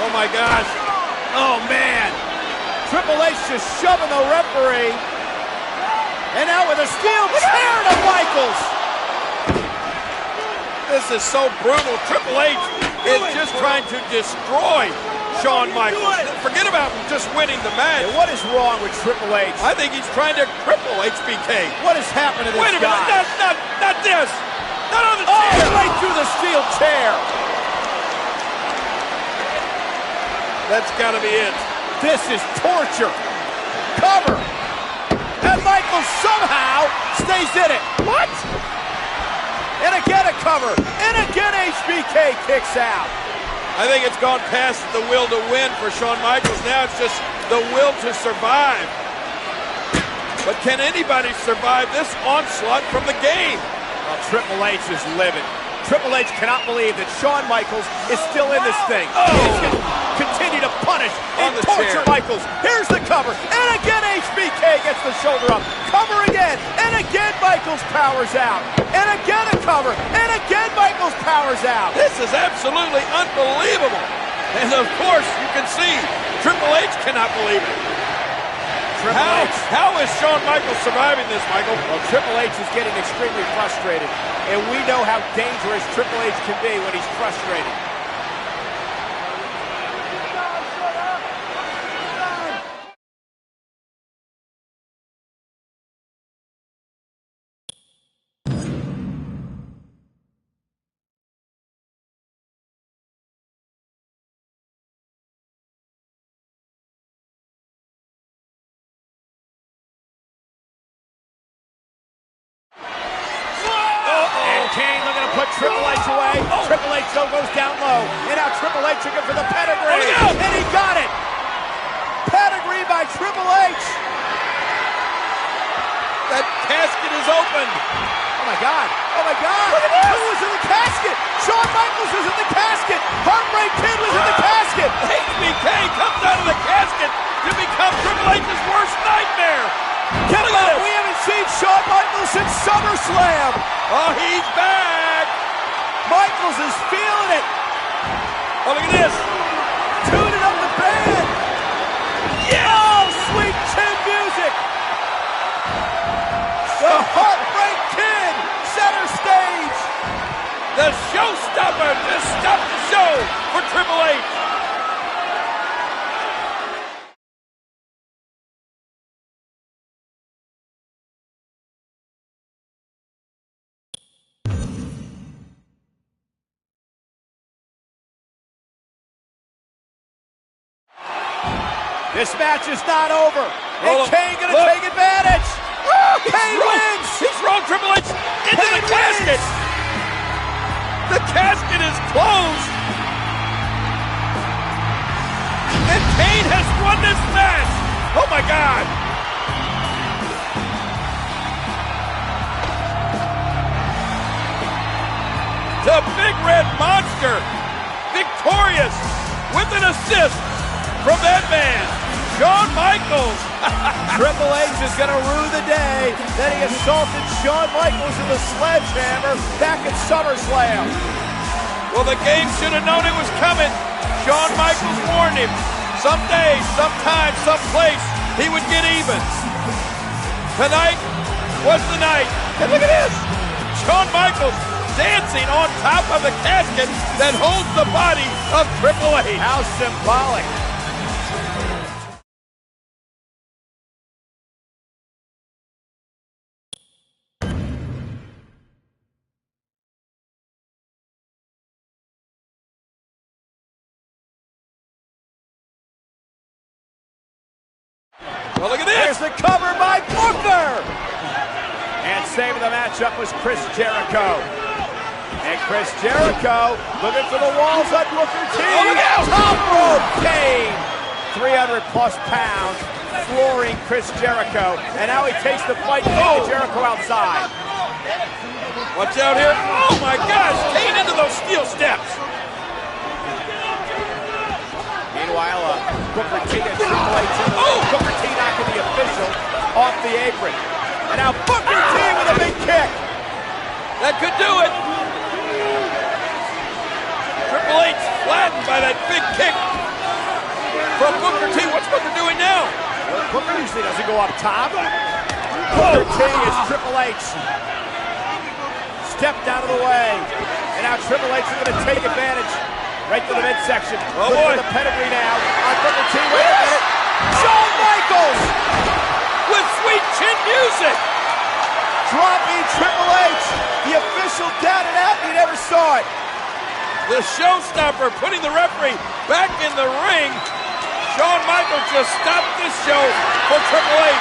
Oh my gosh. Oh man. Triple H just shoving the referee. And out with a steel chair to Michaels. This is so brutal. Triple H is just trying to destroy Shawn Michaels. Forget about just winning the match. And what is wrong with Triple H? I think he's trying to cripple HBK. What has happened to this guy? Wait a minute, not this. Not on the chair. Oh, right through the steel chair. That's gotta be it. This is torture. Cover. And Michaels somehow stays in it. What? And again a cover. And again HBK kicks out. I think it's gone past the will to win for Shawn Michaels. Now it's just the will to survive. But can anybody survive this onslaught from the game? Well, Triple H is livid. Triple H cannot believe that Shawn Michaels is still in this thing. Oh. He's going to continue to punish and torture Michaels. Here's the cover. And again HBK gets the shoulder up. Cover again. And again Michaels powers out. And again a cover. And again Michaels powers out. This is absolutely unbelievable. And of course, you can see Triple H cannot believe it. How is Shawn Michaels surviving this, Michael? Well, Triple H is getting extremely frustrated. And we know how dangerous Triple H can be when he's frustrated. Kane looking to put Triple H away. Triple H though goes down low. And now Triple H looking for the pedigree. And he got it. Pedigree by Triple H. That casket is open. Oh my God. Oh my God. Look at this. Who was in the casket? Shawn Michaels was in the casket. Heartbreak Kid was in the casket. HBK comes out of the casket to become Triple H's worst nightmare. We haven't seen Shawn Michaels since SummerSlam. Oh, he's back. Michaels is feeling it. Oh, look at this. Tuning up the band. Yeah. Oh, sweet chin music. The Heartbreak Kid, center stage. The showstopper to stop the show for Triple H. This match is not over. And Kane gonna take advantage. Kane wins. He's rolled Triple H into the casket. The casket is closed. And Kane has won this match. Oh my God. The Big Red Monster, victorious with an assist from that man, Shawn Michaels. Triple H is going to rue the day that he assaulted Shawn Michaels in the sledgehammer back at SummerSlam. Well, the game should have known it was coming. Shawn Michaels warned him. Someday, sometime, someplace, he would get even. Tonight was the night. And look at this. Shawn Michaels dancing on top of the casket that holds the body of Triple H. How symbolic. Well, look at this. There's the cover by Booker. And saving the matchup was Chris Jericho. And Chris Jericho looking for the walls on Booker T. Oh, look out. Top rope Kane. 300 plus pounds flooring Chris Jericho. And now he takes the fight to Jericho outside. Watch out here. Oh my gosh, Kane into those steel steps. Meanwhile, Booker T and Triple H. Booker T knocking the official off the apron. And now Booker T with a big kick. That could do it. Triple H flattened by that big kick from Booker T. What's Booker doing now? Booker usually doesn't go up top. Booker T is Triple H. Stepped out of the way. And now Triple H is going to take advantage. Right to the midsection. Oh boy. The pedigree now on Booker T. Wait a minute. Shawn Michaels! With sweet chin music! Dropping Triple H. The official down and out. You never saw it. The showstopper putting the referee back in the ring. Shawn Michaels just stopped this show for Triple H.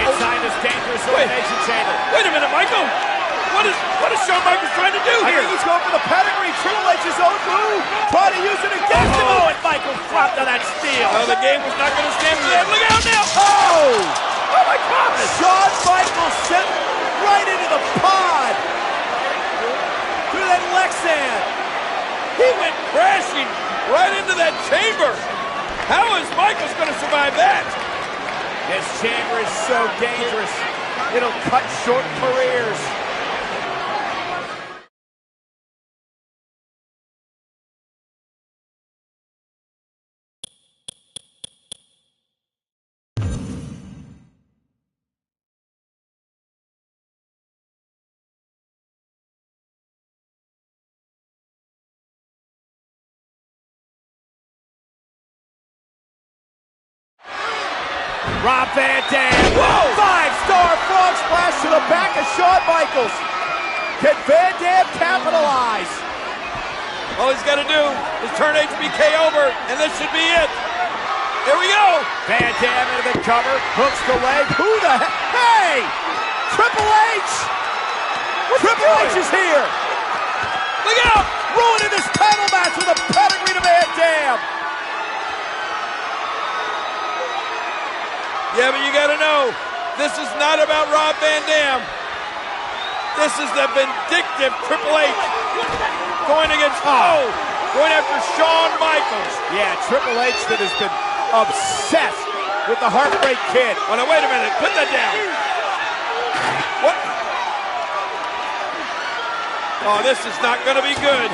Inside this dangerous elimination chamber. Wait a minute, Michael. What is Shawn Michaels trying to do I here? think he's going for the pedigree. Triple H's own move. Trying to use it against him. Oh, and Michaels dropped on that steel. Oh, the game was not going to stand for that. Look out now. Oh! Oh, my God. Shawn Michaels sent right into the pod. Through that Lexan. He went crashing right into that chamber. How is Michaels going to survive that? This chamber is so dangerous. It'll cut short careers. Rob Van Dam. Whoa! 5-star frog splash to the back of Shawn Michaels. Can Van Dam capitalize? All he's got to do is turn HBK over, and this should be it. Here we go. Van Dam into the cover. Hooks the leg. Who the heck? Hey! Triple H! Triple H is here. Look out! Ruining this title match with a pedigree to Van Dam. Yeah, but you got to know, this is not about Rob Van Dam. This is the vindictive Triple H going after Shawn Michaels. Yeah, Triple H that has been obsessed with the Heartbreak Kid. Oh, no, wait a minute. Put that down. What? Oh, this is not going to be good.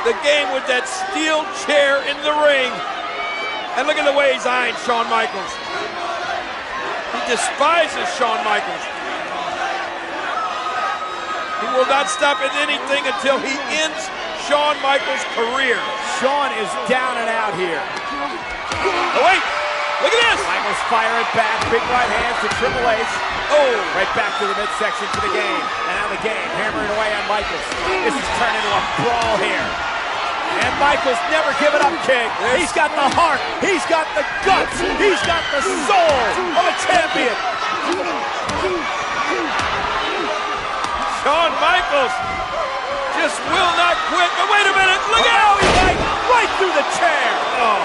The game with that steel chair in the ring. And look at the way he's eyeing Shawn Michaels. He despises Shawn Michaels. He will not stop at anything until he ends Shawn Michaels' career. Shawn is down and out here. Oh, wait. Look at this. Michaels firing back. Big right hands to Triple H. Oh. Right back to the midsection to the game. And now the game hammering away on Michaels. This is turning into a brawl here. And Michaels never giving up, King. He's got the heart. He's got the guts. He's got the soul of a champion. Shawn Michaels just will not quit. But wait a minute. Look out. He's right through the chair. Oh.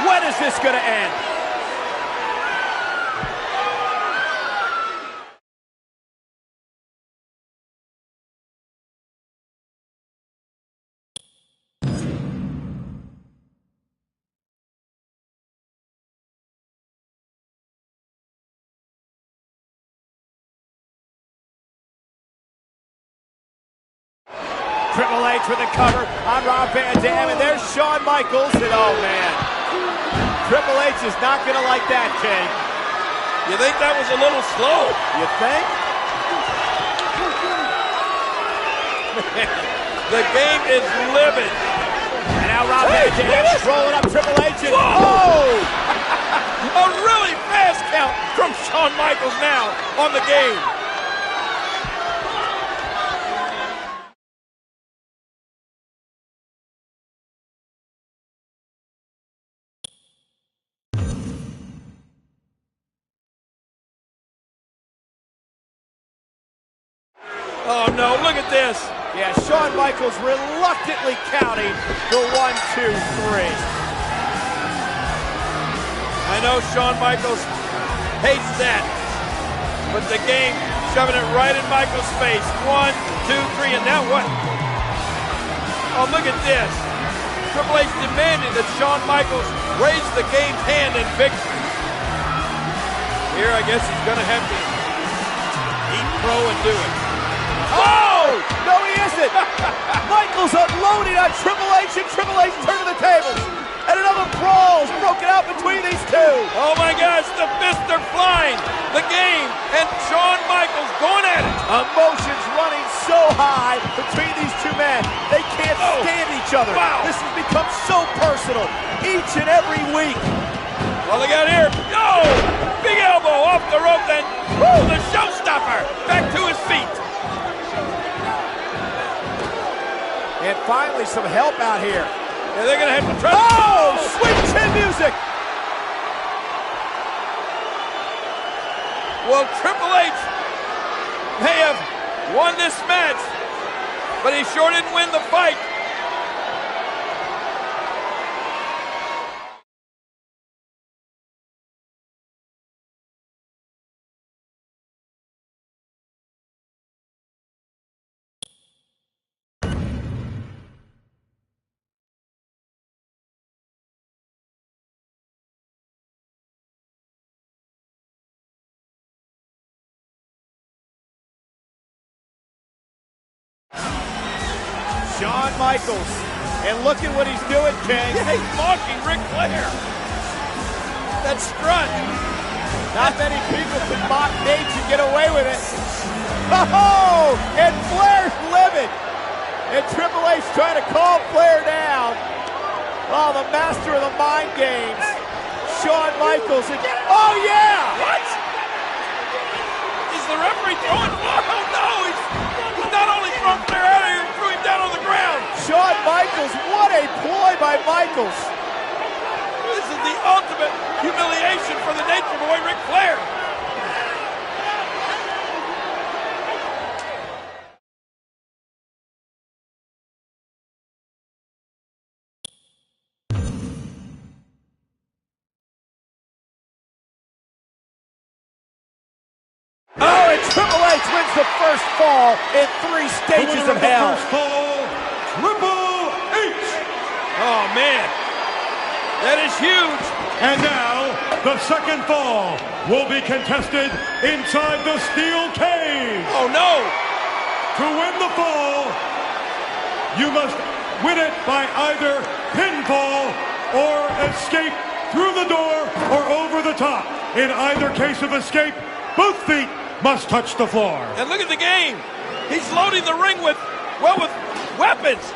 When is this going to end? Triple H with a cover on Rob Van Dam, and there's Shawn Michaels, and oh man, Triple H is not going to like that, King. You think that was a little slow? You think? The game is livid. And now Rob Van Dam rolling up Triple H, and oh! A really fast count from Shawn Michaels now on the game. Oh no, look at this. Yeah, Shawn Michaels reluctantly counting the 1, 2, 3. I I know Shawn Michaels hates that, but the game shoving it right in Michaels' face. 1, 2, 3, and now what? Oh, look at this. Triple H demanded that Shawn Michaels raise the game's hand in victory. Here, I guess he's going to have to eat crow and do it. Oh! No, he isn't! Michaels unloading on Triple H, and Triple H turning the tables. And another brawl is broken out between these two. Oh my gosh, the fists are flying. The game and Shawn Michaels going at it. Emotions running so high between these two men. They can't stand each other. Wow. This has become so personal each and every week. Well, they got here. No! Big elbow off the rope, then the showstopper back to his feet. And finally, some help out here. Yeah, they're going to have to try. Oh, sweet chin music. Well, Triple H may have won this match, but he sure didn't win the fight. Shawn Michaels, and look at what he's doing, King. Yeah, he's mocking Ric Flair. That strut. Not many people can mock Nate and get away with it. Oh, and Flair's livid. And Triple H trying to calm Flair down. Oh, the master of the mind games. Shawn Michaels again. Oh, yeah. What? Is the referee throwing? Oh, no. He's not only throwing Flair out of here, he threw him down on the ground. Shawn Michaels, what a ploy by Michaels. This is the ultimate humiliation for the Nature Boy, Ric Flair. Oh, and Triple H wins the first fall in 3 stages of hell. First fall, Triple H. Oh, man. That is huge. And now, the second fall will be contested inside the steel cage. Oh, no. To win the fall, you must win it by either pinfall or escape through the door or over the top. In either case of escape, both feet must touch the floor. And look at the game. He's loading the ring with weapons.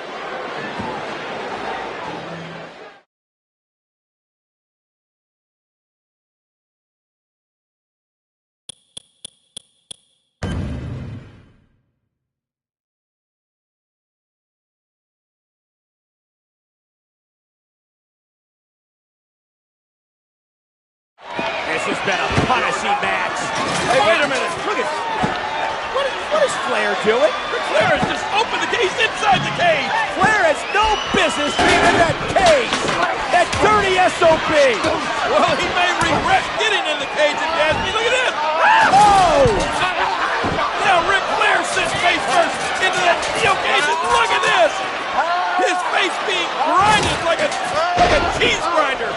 This has been a punishing match. Hey, wait a minute. Look at what is Flair doing? Ric Flair has just opened the cage inside the cage. Flair has no business being in that cage. That dirty SOB. Well, he may regret getting in the cage if you ask me. Look at this. Oh! Now Ric Flair sits face first into that steel cage, and look at this. His face being grinded like a cheese grinder.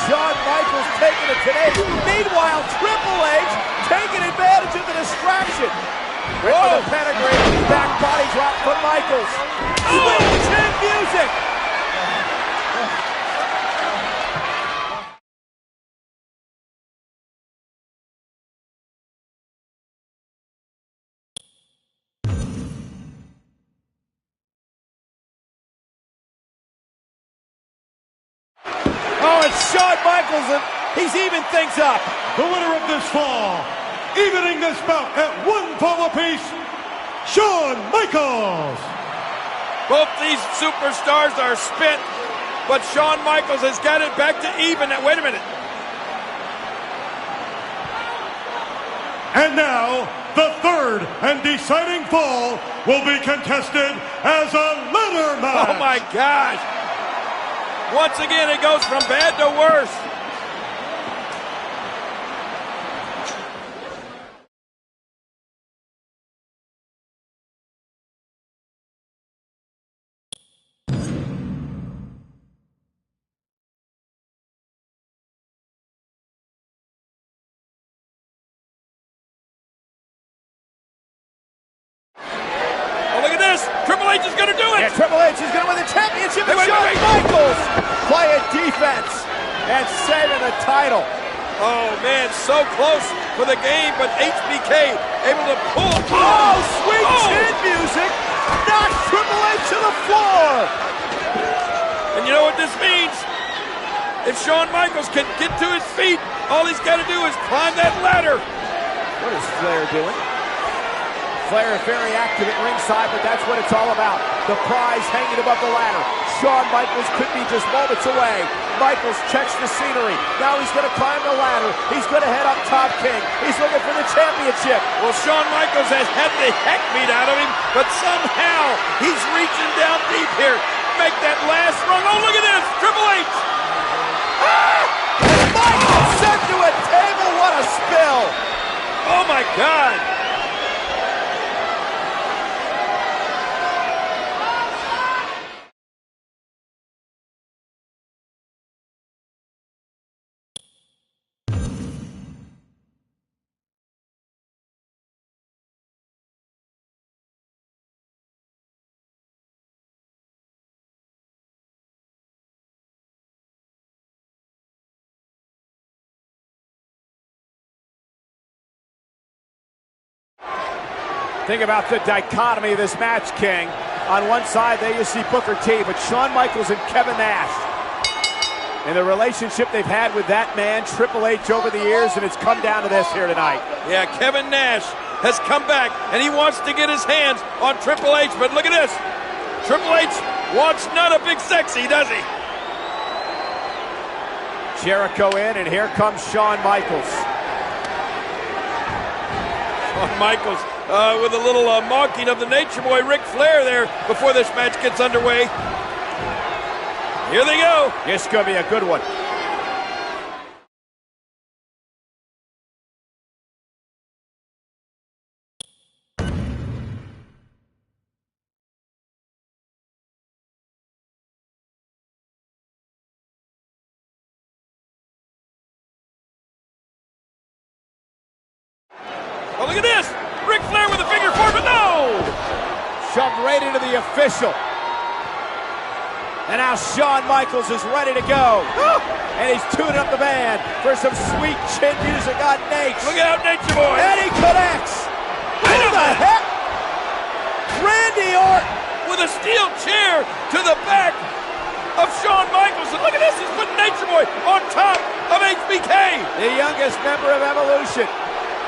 Shawn Michaels taking it today. Meanwhile, Triple H taking advantage of the distraction. With the pentagram, back body drop from Michaels. Sweet chin music. Oh, it's Shawn Michaels, and he's even things up. The winner of this fall, evening this bout at 1 fall apiece, Shawn Michaels. Both these superstars are spent, but Shawn Michaels has got it back to even. Now, wait a minute. And now, the third and deciding fall will be contested as a ladder match. Oh my gosh. Once again, it goes from bad to worse. Triple H is going to do it! Yeah, Triple H is going to win the championship, and Shawn Michaels playing defense and saving the title. Oh, man, so close for the game, but HBK able to pull. Oh, sweet chin music knocks Triple H to the floor. And you know what this means? If Shawn Michaels can get to his feet, all he's got to do is climb that ladder. What is Flair doing? Flair very active at ringside, but that's what it's all about. The prize hanging above the ladder. Shawn Michaels could be just moments away. Michaels checks the scenery. Now he's going to climb the ladder. He's going to head up top, King. He's looking for the championship. Well, Shawn Michaels has had the heck beat out of him, but somehow he's reaching down deep here. Make that last rung. Oh, look at this. Triple H. Ah! And Michaels sent to a table. What a spill. Oh, my God. Think about the dichotomy of this match, King. On one side, there you see Booker T, but Shawn Michaels and Kevin Nash. And the relationship they've had with that man, Triple H, over the years, and it's come down to this here tonight. Yeah, Kevin Nash has come back, and he wants to get his hands on Triple H, but look at this. Triple H wants none of Big Sexy, does he? Jericho in, and here comes Shawn Michaels. Shawn Michaels with a little mocking of the Nature Boy Ric Flair there before this match gets underway. Here they go. This is going to be a good one. Oh, look at this. Ric Flair with a figure four, but no! Shoved right into the official. And now Shawn Michaels is ready to go. And he's tuning up the band for some sweet chin music on Nate. Look out, Nature Boy. And he connects. Who the heck? Randy Orton with a steel chair to the back of Shawn Michaels. And look at this, he's putting Nature Boy on top of HBK. The youngest member of Evolution.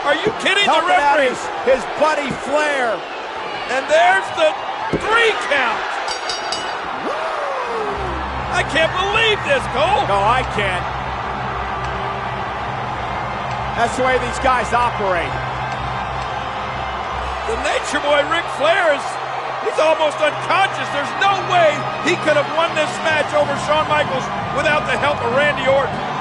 Are you kidding? Helping the referee. Out his buddy Flair. And there's the 3 count. I can't believe this, Cole. No, I can't. That's the way these guys operate. The Nature Boy Ric Flair he's almost unconscious. There's no way he could have won this match over Shawn Michaels without the help of Randy Orton.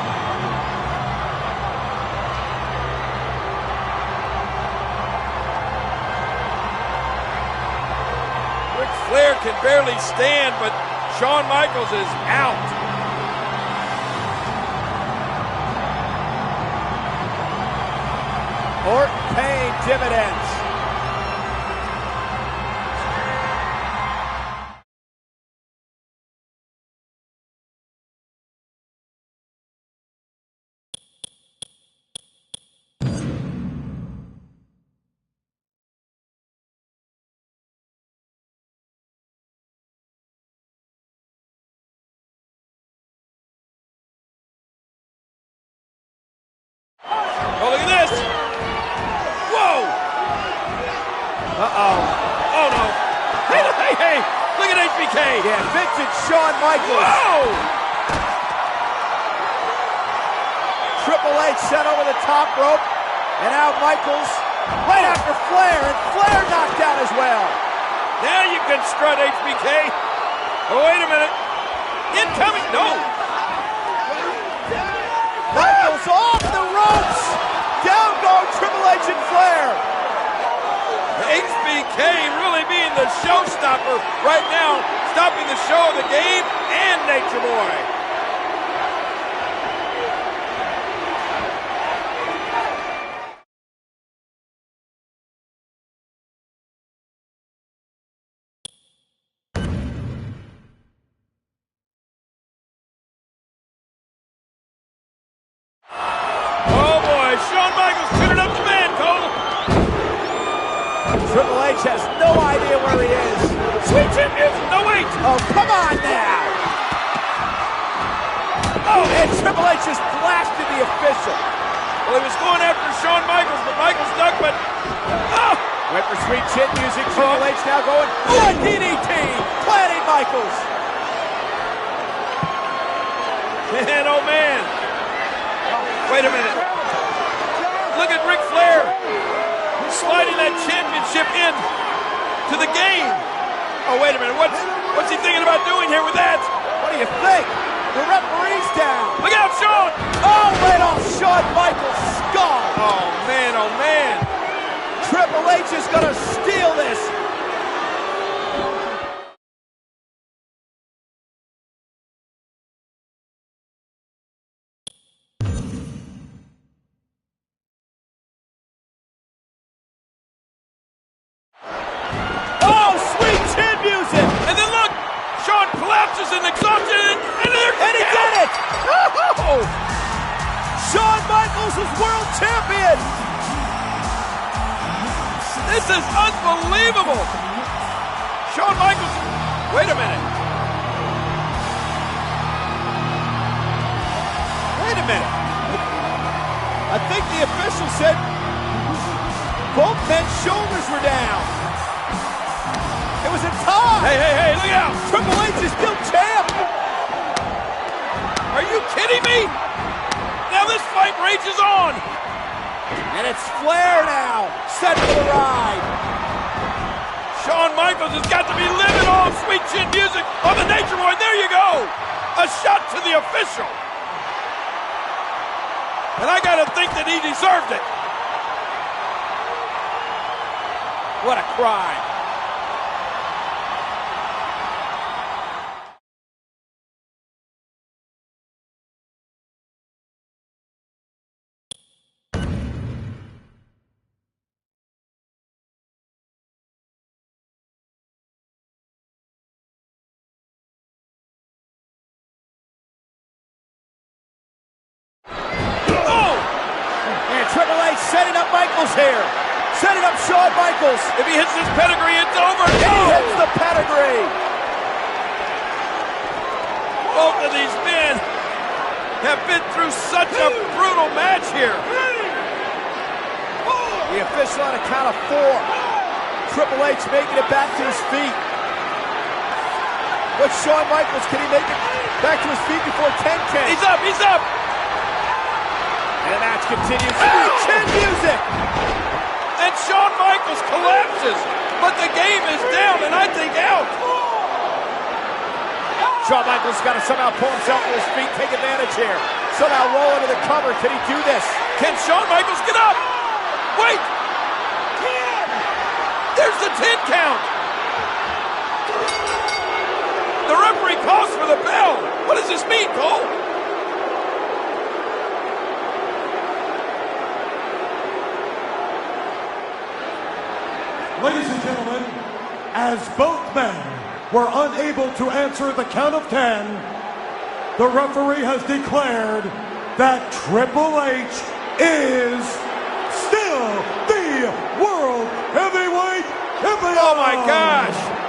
Flair can barely stand, but Shawn Michaels is out. Orton paying dividends. Oh, look at this. Whoa. Uh-oh. Oh, no. Hey. Look at HBK. Yeah, vintage Shawn Michaels. Whoa. Triple H set over the top rope. And now Michaels right after Flair. And Flair knocked down as well. Now you can strut HBK. Oh, wait a minute. Incoming, no. Michaels off the ropes. Down go Triple H and Flair. HBK really being the showstopper right now, stopping the show of the game and Nature Boy. Oh boy, Shawn Michaels tuning up the man, Cole. Triple H has no idea where he is. Sweet chin music. No, wait. Oh, come on now. Oh, and Triple H just blasted the official. Well, he was going after Shawn Michaels, but Michaels ducked, but... Oh! Went for sweet chin music. Triple H now going, one DDT, planting Michaels. Man, oh man. Wait a minute. Look at Ric Flair sliding that championship in to the game. Oh, wait a minute. What's he thinking about doing here with that? What do you think? The referee's down. Look out, Shawn! Oh, right off Shawn Michaels' skull. Oh, man, oh, man. Triple H is going to steal this. In exhaustion, and he did it! Oh! Shawn Michaels is world champion! This is unbelievable! Shawn Michaels, wait a minute. Wait a minute. I think the official said both men's shoulders were down. It was a tie! Hey, look out! Triple H is still champ! Are you kidding me? Now this fight rages on! And it's Flair now, set for the ride. Shawn Michaels has got to be living off sweet chin music on the Nature Boy. There you go! A shot to the official. And I gotta think that he deserved it. What a crime. Triple H setting up Michaels here. Setting up Shawn Michaels. If he hits this pedigree, it's over. He hits the pedigree. Both of these men have been through such a brutal match here. The official on a count of 4. Triple H making it back to his feet. What's Shawn Michaels? Can he make it back to his feet before 10 can? He's up, he's up. And the match continues. Sweet chin music! And Shawn Michaels collapses, but the game is down and I think out. Shawn Michaels got to somehow pull himself to his feet, take advantage here. Somehow roll into the cover. Can he do this? Can Shawn Michaels get up? Wait! 10! There's the 10 count! The referee calls for the bell. What does this mean, Cole? Ladies and gentlemen, as both men were unable to answer the count of 10, the referee has declared that Triple H is still the World Heavyweight Champion! Oh my gosh!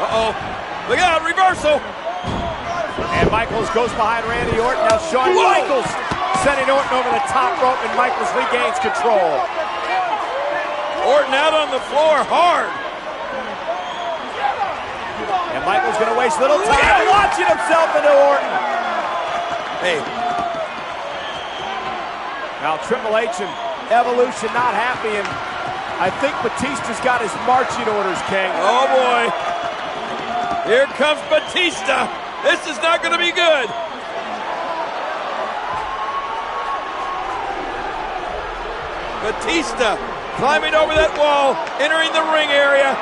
Uh-oh. Look out, reversal. And Michaels goes behind Randy Orton. Now Shawn Michaels sending Orton over the top rope, and Michaels regains control. Orton out on the floor hard. And Michaels gonna waste little time launching himself into Orton. Hey. Now Triple H and Evolution not happy, and I think Batista's got his marching orders, King. Oh boy. Here comes Batista. This is not gonna be good. Batista climbing over that wall, entering the ring area.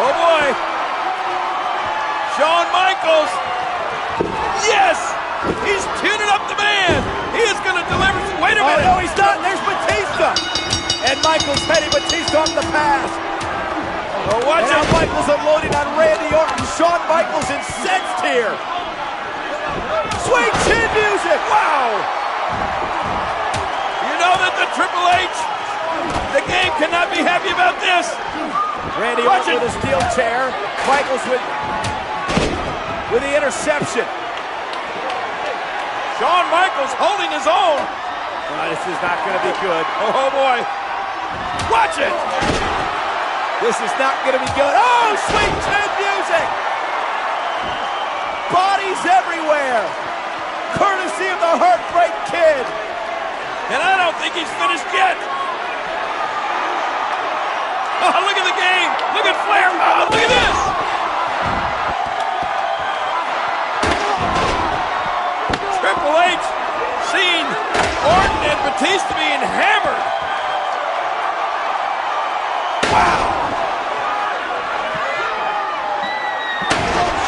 Oh boy. Shawn Michaels. Yes! He's tuning up the man. He is going to deliver. Wait a minute. Oh, no, he's not. There's Batista. And Michaels heading Batista off the pass. Oh, watch and now it. Michaels unloading on Randy Orton. Shawn Michaels incensed here. Sweet chin music. Wow. You know that the Triple H, the game cannot be happy about this. Randy Orton with a steel chair. Michaels with the interception. Shawn Michaels holding his own. This is not going to be good. Oh boy. Watch it. This is not going to be good. Oh, sweet chin music. Bodies everywhere. Courtesy of the Heartbreak Kid. And I don't think he's finished yet. Oh, look at the game. Look at Flair. Oh, look at this. Triple H seeing Orton and Batista being hammered. Wow.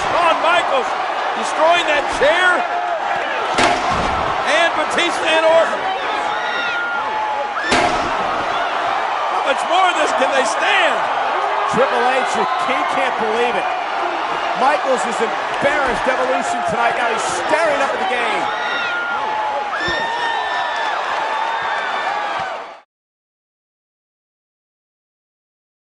Shawn Michaels destroying that chair. And Batista and Orton. How much more of this can they stand? Triple H, he can't believe it. Michaels has embarrassed Evolution tonight. Now he's staring up at the game.